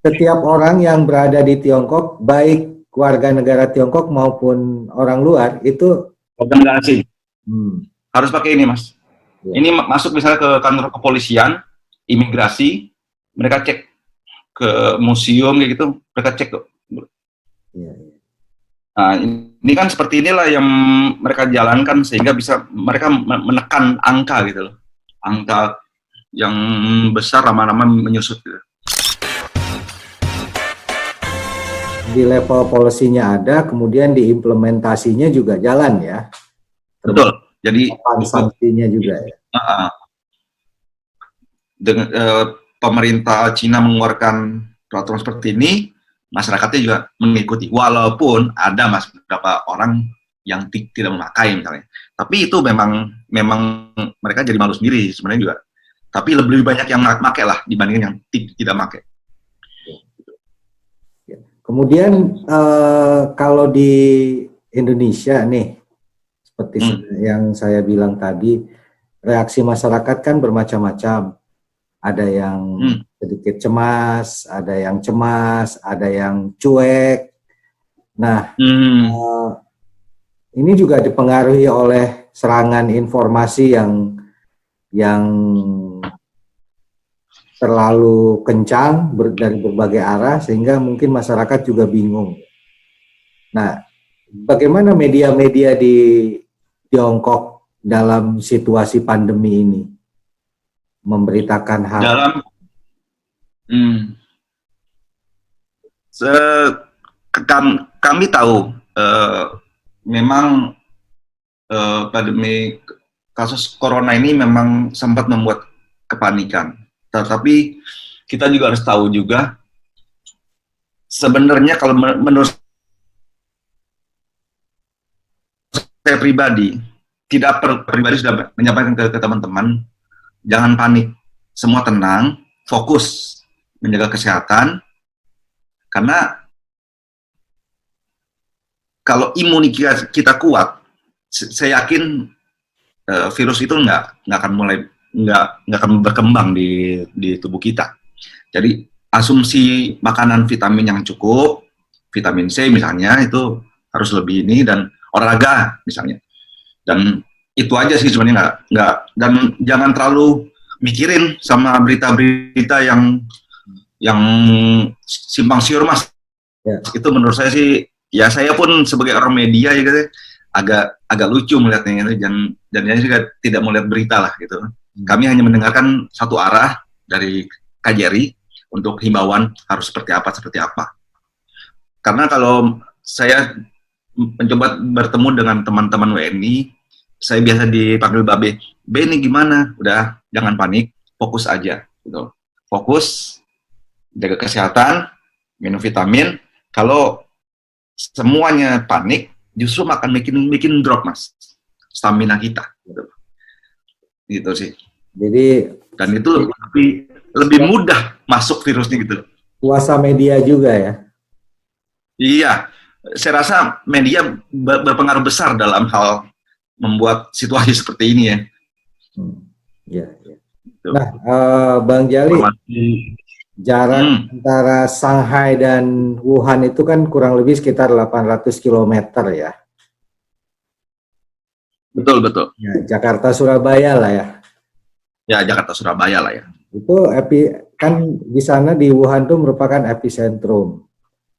setiap orang yang berada di Tiongkok, baik warga negara Tiongkok maupun orang luar, itu warga negara asing hmm, harus pakai ini, Mas. ya, Ini masuk misalnya ke kantor kepolisian, imigrasi, mereka cek ke museum kayak gitu, mereka cek tuh. ya. Nah, ini kan seperti inilah yang mereka jalankan sehingga bisa mereka menekan angka gitu loh. Angka yang besar lama-lama menyusut gitu. Di level polisinya ada, kemudian diimplementasinya juga jalan ya. Betul. Jadi sanksinya juga ya. Dengan pemerintah Cina mengeluarkan peraturan seperti ini, masyarakatnya juga mengikuti. Walaupun ada beberapa orang yang tidak memakai misalnya. Tapi itu memang mereka jadi malu sendiri sebenarnya juga. Tapi lebih banyak yang pakai lah dibandingin yang tidak pakai. Kemudian kalau di Indonesia nih, seperti yang saya bilang tadi, reaksi masyarakat kan bermacam-macam. Ada yang sedikit cemas, ada yang cemas, ada yang cuek. Nah, ini juga dipengaruhi oleh serangan informasi yang terlalu kencang dari berbagai arah, sehingga mungkin masyarakat juga bingung. Nah, bagaimana media-media di Tiongkok dalam situasi pandemi ini memberitakan hal kami tahu memang pandemi kasus corona ini memang sempat membuat kepanikan. Tetapi kita juga harus tahu juga sebenarnya kalau menurut saya pribadi, pribadi sudah menyampaikan ke teman-teman, jangan panik, semua tenang, fokus menjaga kesehatan, karena kalau imunitas kita kuat, saya yakin virus itu nggak akan berkembang di tubuh kita. Jadi asumsi makanan vitamin yang cukup, vitamin C misalnya itu harus lebih ini, dan olahraga misalnya. Dan itu aja sih sebenarnya, nggak dan jangan terlalu mikirin sama berita-berita yang simpang siur, Mas. Ya. Itu menurut saya sih, ya saya pun sebagai orang media ya gitu, agak lucu melihatnya gitu, dan saya juga tidak melihat berita lah gitu. Kami hanya mendengarkan satu arah dari KJRI untuk himbauan harus seperti apa. Karena kalau saya mencoba bertemu dengan teman-teman WNI, saya biasa dipanggil Babe. Be ini gimana? Udah, jangan panik, fokus aja gitu. Fokus, jaga kesehatan, minum vitamin. Kalau semuanya panik, justru akan bikin drop, Mas, stamina kita gitu sih. Jadi, dan itu lebih mudah masuk virusnya gitu. Kuasa media juga ya. Iya, saya rasa media berpengaruh besar dalam hal membuat situasi seperti ini ya. Ya. Nah, Bang Jali, jarak antara Shanghai dan Wuhan itu kan kurang lebih sekitar 800 km ya. Betul. Ya, Jakarta Surabaya lah ya. Ya, Jakarta Surabaya lah ya. Itu kan di sana di Wuhan itu merupakan epicentrum.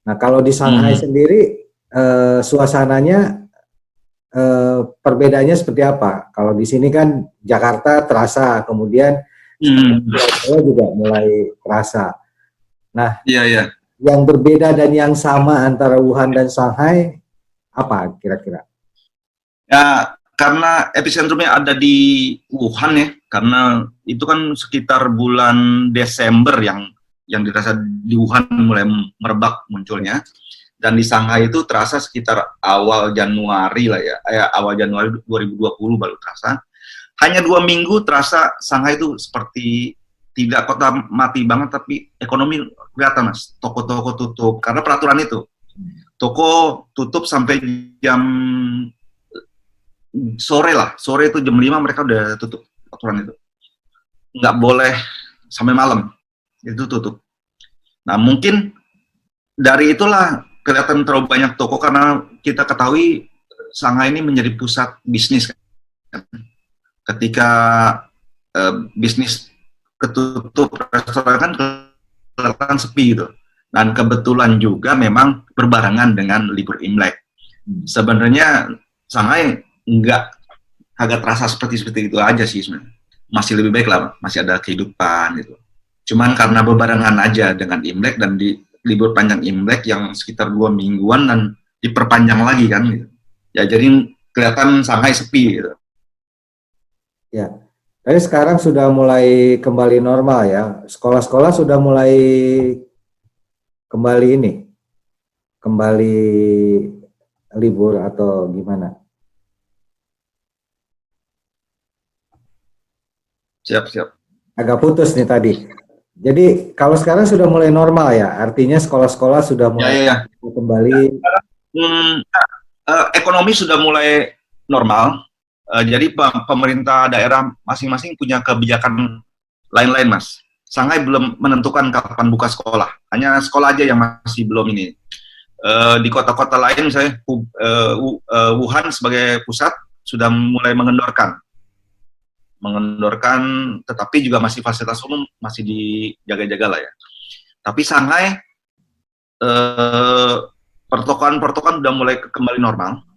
Nah, kalau di Shanghai sendiri suasananya perbedaannya seperti apa? Kalau di sini kan Jakarta terasa, kemudian Surabaya juga mulai terasa. Nah, iya. Yang berbeda dan yang sama antara Wuhan dan Shanghai apa kira-kira? Ya, karena epicentrumnya ada di Wuhan ya, karena itu kan sekitar bulan Desember yang dirasa di Wuhan mulai merebak munculnya, dan di Shanghai itu terasa sekitar awal Januari lah ya, awal Januari 2020 baru terasa. Hanya 2 minggu terasa Shanghai itu seperti tidak kota mati banget, tapi ekonomi kelihatan, Mas. Toko-toko tutup karena peraturan itu. Toko tutup sampai jam sore itu jam 5 mereka udah tutup, aturan itu. Nggak boleh sampai malam, itu tutup. Nah, mungkin dari itulah kelihatan terlalu banyak toko, karena kita ketahui Shanghai ini menjadi pusat bisnis. Ketika bisnis ketutup, restoran kan kelihatan sepi gitu. Dan kebetulan juga memang berbarengan dengan libur Imlek. Sebenarnya Shanghai agak terasa seperti itu aja sih sebenarnya. Masih lebih baik lah, masih ada kehidupan gitu. Cuman karena berbarengan aja dengan Imlek dan di libur panjang Imlek yang sekitar 2 mingguan dan diperpanjang lagi kan gitu. Ya jadi kelihatan Shanghai sepi gitu. Ya. Tapi sekarang sudah mulai kembali normal ya. Sekolah-sekolah sudah mulai kembali libur atau gimana? Siap. Agak putus nih tadi. Jadi kalau sekarang sudah mulai normal ya, artinya sekolah-sekolah sudah mulai kembali. Ekonomi sudah mulai normal. Jadi pemerintah daerah masing-masing punya kebijakan lain-lain, Mas. Shanghai belum menentukan kapan buka sekolah. Hanya sekolah aja yang masih belum ini. Di kota-kota lain, misalnya Wuhan sebagai pusat sudah mulai mengendorkan, tetapi juga masih fasilitas umum masih dijaga-jaga lah ya. Tapi Shanghai pertokoan udah mulai kembali normal,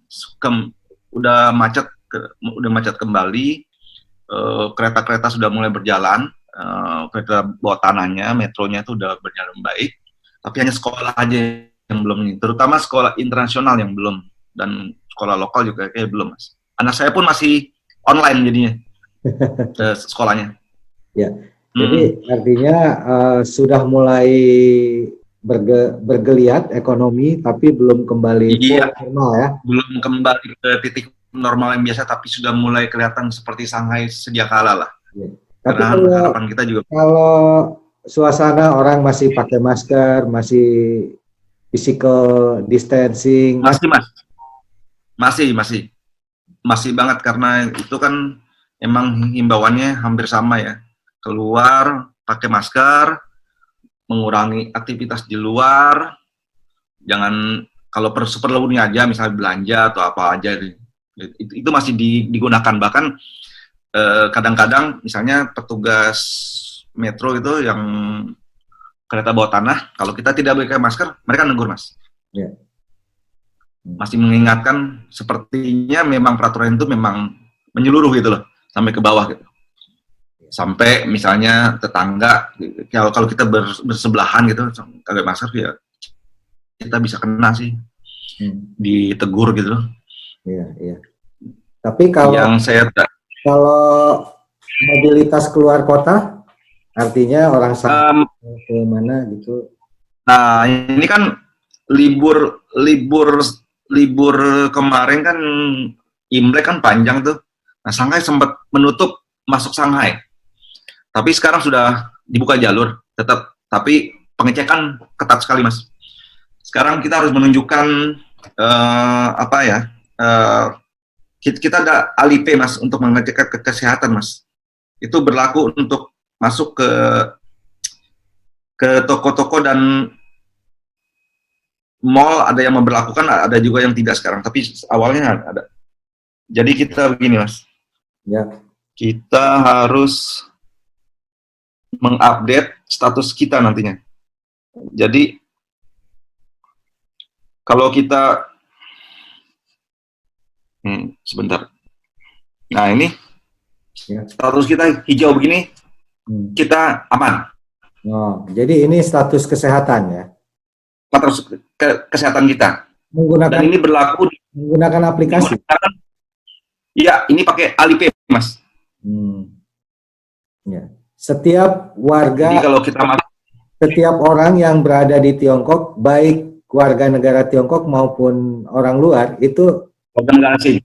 udah macet kembali, kereta-kereta sudah mulai berjalan, kereta bawah tanahnya, metronya itu udah berjalan baik, tapi hanya sekolah aja yang belum ini, terutama sekolah internasional yang belum, dan sekolah lokal juga kayak belum, Mas. Anak saya pun masih online jadinya sekolahnya. Ya, jadi artinya sudah mulai bergeliat ekonomi, tapi belum kembali normal ya? Belum kembali ke titik normal yang biasa, tapi sudah mulai kelihatan seperti Shanghai sedia kala lah. Ya. Tapi harapan kita juga, kalau suasana orang masih pakai masker, masih physical distancing, masih banget, karena itu kan emang himbauannya hampir sama ya, keluar pakai masker, mengurangi aktivitas di luar, jangan, kalau seperlunya aja, misalnya belanja atau apa aja, itu masih digunakan. Bahkan kadang-kadang misalnya petugas metro itu yang kereta bawah tanah, kalau kita tidak pakai masker, mereka negur, Mas. Ya. Masih mengingatkan, sepertinya memang peraturan itu memang menyeluruh gitu loh, sampai ke bawah gitu. Sampai misalnya tetangga, kalau kita bersebelahan gitu, pakai masker ya, kita bisa kena sih, ditegur gitu. Iya. Tapi kalau mobilitas keluar kota, artinya orang ke mana gitu. Nah, ini kan libur kemarin kan Imlek kan panjang tuh. Nah, Shanghai sempat menutup masuk Shanghai. Tapi sekarang sudah dibuka jalur tetap, tapi pengecekan ketat sekali, Mas. Sekarang kita harus menunjukkan kita ada Alipay, Mas, untuk mengecek kesehatan, Mas. Itu berlaku untuk masuk ke toko-toko dan mall, ada yang memberlakukan, ada juga yang tidak sekarang, tapi awalnya ada. Jadi kita begini, Mas. Ya. Kita harus mengupdate status kita nantinya. Jadi kalau kita sebentar. Nah, ini status kita hijau begini, kita aman. Oh, jadi ini status kesehatan ya? Status kesehatan kita. Dan ini berlaku menggunakan aplikasi? Iya, ini pakai Alipay, Mas. Ya. Setiap warga, jadi kalau kita setiap orang yang berada di Tiongkok, baik warga negara Tiongkok maupun orang luar, itu warga asing.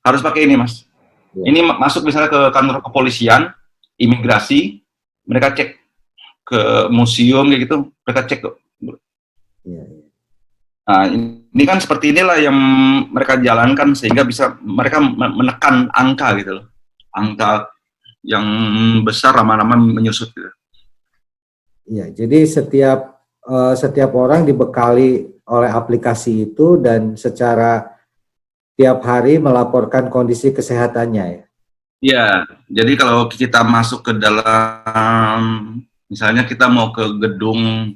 Harus pakai ini, Mas. Ya. Ini masuk misalnya ke kantor kepolisian, imigrasi, mereka cek ke museum kayak gitu, mereka cek kok. Ya. Nah, ini kan seperti inilah yang mereka jalankan sehingga bisa mereka menekan angka gitu loh. Angka yang besar lama-lama menyusut gitu. Iya, jadi setiap orang dibekali oleh aplikasi itu dan secara tiap hari melaporkan kondisi kesehatannya ya. Iya, jadi kalau kita masuk ke dalam, misalnya kita mau ke gedung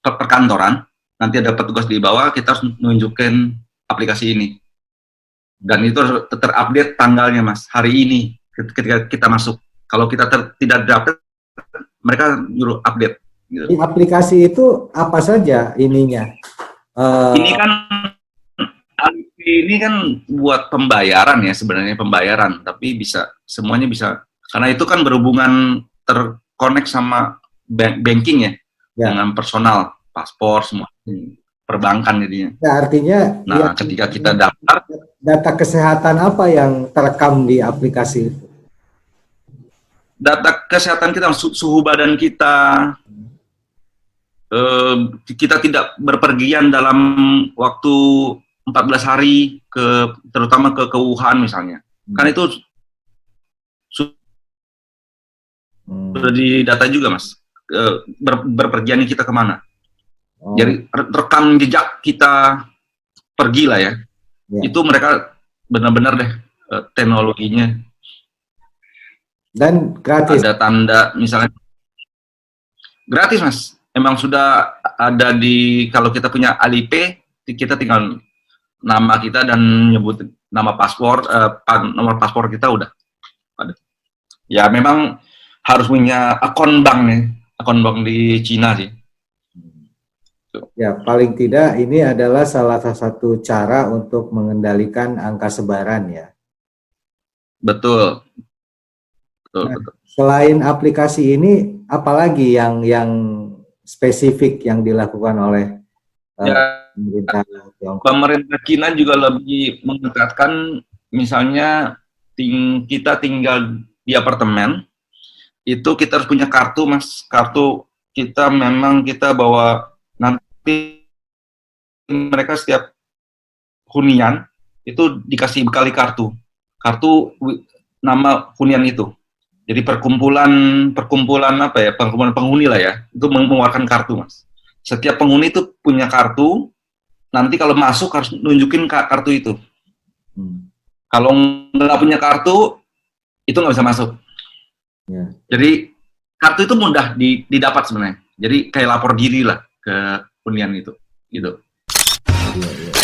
perkantoran, nanti ada petugas di bawah, kita harus nunjukin aplikasi ini. Dan itu harus terupdate tanggalnya, Mas, hari ini ketika kita masuk. Kalau kita tidak dapat, mereka nyuruh update. Gitu. Di aplikasi itu apa saja ininya? Ini kan buat pembayaran ya, sebenarnya pembayaran, tapi bisa semuanya bisa, karena itu kan berhubungan terkonek sama banking ya, dengan personal, paspor, semua perbankan jadinya. Ya, artinya nah, ketika kita daftar, data kesehatan apa yang terekam di aplikasi itu? Data kesehatan kita, suhu badan kita, kita tidak berpergian dalam waktu 14 hari terutama ke Wuhan misalnya. Kan itu sudah didata juga, Mas. Berpergian kita kemana. Jadi rekam jejak kita pergi lah ya. Itu mereka benar-benar deh teknologinya. Dan gratis. Ada tanda misalnya gratis, Mas. Emang sudah ada kalau kita punya Alipay, kita tinggal nama kita dan nyebut nama paspor, nomor paspor kita udah ada. Ya memang harus punya akun bank nih, akun bank di Cina sih. Ya paling tidak ini adalah salah satu cara untuk mengendalikan angka sebaran ya. Betul. Betul. Selain aplikasi ini, apalagi yang spesifik yang dilakukan oleh pemerintah Tiongkok? Pemerintah Cina juga lebih mengetatkan, misalnya kita tinggal di apartemen, itu kita harus punya kartu, Mas. Kartu kita memang kita bawa, nanti mereka setiap hunian itu dikasih bekali kartu nama hunian itu. Jadi perkumpulan apa ya, perkumpulan penghuni lah ya, itu mengeluarkan kartu, Mas. Setiap penghuni itu punya kartu, nanti kalau masuk harus nunjukin kartu itu. Kalau nggak punya kartu, itu nggak bisa masuk. Ya. Jadi kartu itu mudah didapat sebenarnya. Jadi kayak lapor diri lah ke hunian itu, gitu. Ya, ya.